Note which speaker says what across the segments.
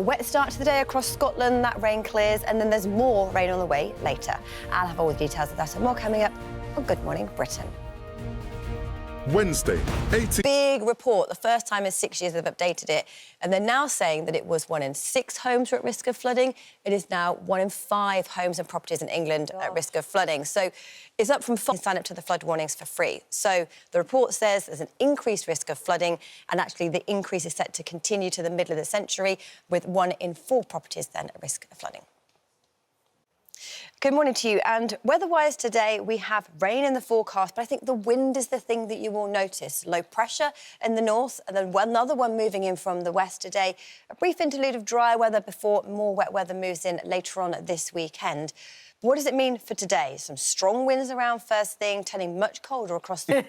Speaker 1: Wet start to the day across Scotland, that rain clears, and then there's more rain on the way later. I'll have all the details of that and more coming up on Good Morning Britain.
Speaker 2: Wednesday, 18...
Speaker 1: Big report, the first time in 6 years they've updated it, and they're now saying that it was 1 in 6 homes were at risk of flooding. It is now 1 in 5 homes and properties in England at risk of flooding. So it's up from 5 sign up to the flood warnings for free. So the report says there's an increased risk of flooding, and actually the increase is set to continue to the middle of the century, with 1 in 4 properties then at risk of flooding. Good morning to you. And weather-wise today, we have rain in the forecast, but I think the wind is the thing that you will notice. Low pressure in the north, and then another one moving in from the west today. A brief interlude of dry weather before more wet weather moves in later on this weekend. What does it mean for today? Some strong winds around first thing, turning much colder across the...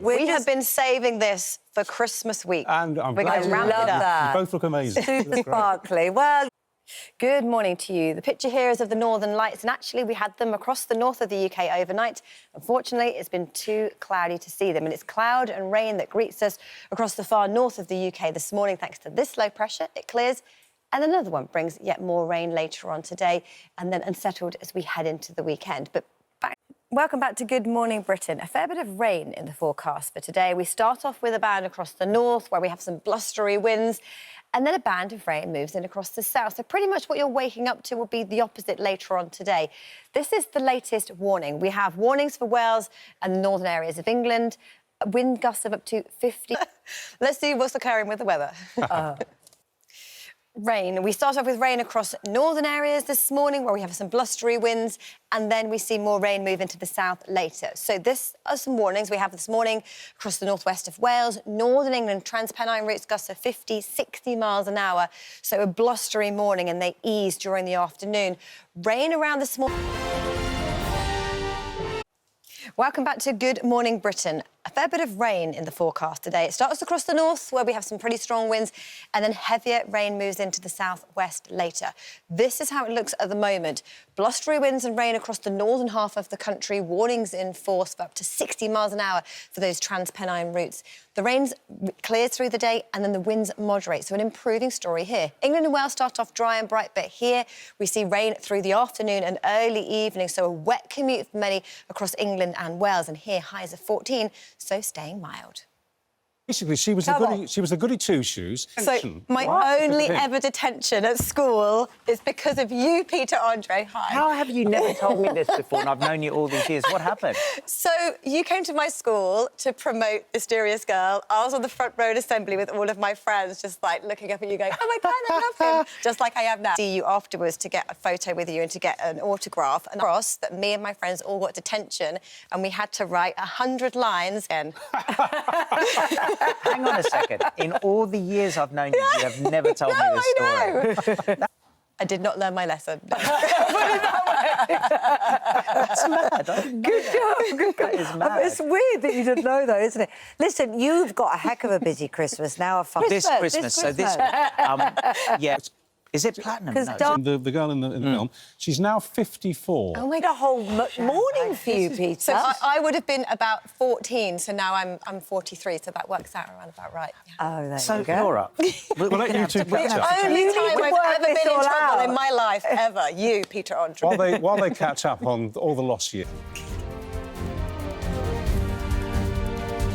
Speaker 1: we have been saving this for Christmas week.
Speaker 3: And I'm
Speaker 1: We're
Speaker 3: glad
Speaker 1: going to ramp it up.
Speaker 3: that. You both look amazing.
Speaker 4: Super sparkly. Well...
Speaker 1: Good morning to you. The picture here is of the Northern Lights, and actually we had them across the north of the UK overnight. Unfortunately, it's been too cloudy to see them, and it's cloud and rain that greets us across the far north of the UK this morning. Thanks to this low pressure, it clears, and another one brings yet more rain later on today, and then unsettled as we head into the weekend. But welcome back to Good Morning Britain. A fair bit of rain in the forecast for today. We start off with a band across the north where we have some blustery winds, and then a band of rain moves in across the south. So pretty much what you're waking up to will be the opposite later on today. This is the latest warning. We have warnings for Wales and the northern areas of England. Wind gusts of up to 50. Let's see what's occurring with the weather. Rain. We start off with rain across northern areas this morning where we have some blustery winds, and then we see more rain move into the south later. So this are some warnings we have this morning across the northwest of Wales, northern England, Transpennine routes gusts of 50, 60 miles an hour. So a blustery morning, and they ease during the afternoon. Rain around this morning. Welcome back to Good Morning Britain. A fair bit of rain in the forecast today. It starts across the north, where we have some pretty strong winds, and then heavier rain moves into the southwest later. This is how it looks at the moment. Blustery winds and rain across the northern half of the country. Warnings in force for up to 60 miles an hour for those Transpennine routes. The rains clears through the day, and then the winds moderate, so an improving story here. England and Wales start off dry and bright, but here we see rain through the afternoon and early evening, so a wet commute for many across England and Wales, and here highs of 14, so staying mild.
Speaker 3: Basically, she was the goody two-shoes.
Speaker 1: So my only ever detention at school is because of you, Peter Andre. Hi.
Speaker 4: How have you never told me this before, and I've known you all these years? What happened?
Speaker 1: So you came to my school to promote Mysterious Girl. I was on the front row assembly with all of my friends, just like looking up at you going, oh my God, I love him, just like I am now. See you afterwards to get a photo with you and to get an autograph. And across that me and my friends all got detention, and we had to write 100 lines in.
Speaker 4: Hang on a second. In all the years I've known you, you have never told me this story.
Speaker 1: I know. I did not learn my lesson.
Speaker 4: That's mad. Good job. That is mad.
Speaker 5: It's weird that you didn't know, though, isn't it? Listen, you've got a heck of a busy Christmas now.
Speaker 4: This Christmas. So this... yeah. Is it platinum? No.
Speaker 3: The girl in the film, she's now 54.
Speaker 5: Oh, my God, a whole morning for you, Peter.
Speaker 1: So I would have been about 14, so now I'm 43, so that works out around about right. Yeah.
Speaker 5: Oh, there
Speaker 4: so
Speaker 5: you go.
Speaker 4: Laura,
Speaker 3: we'll let you two catch up.
Speaker 1: The only time I've ever been in trouble
Speaker 5: out.
Speaker 1: in my life, ever. You, Peter Andre.
Speaker 3: While they catch up on all the lost years.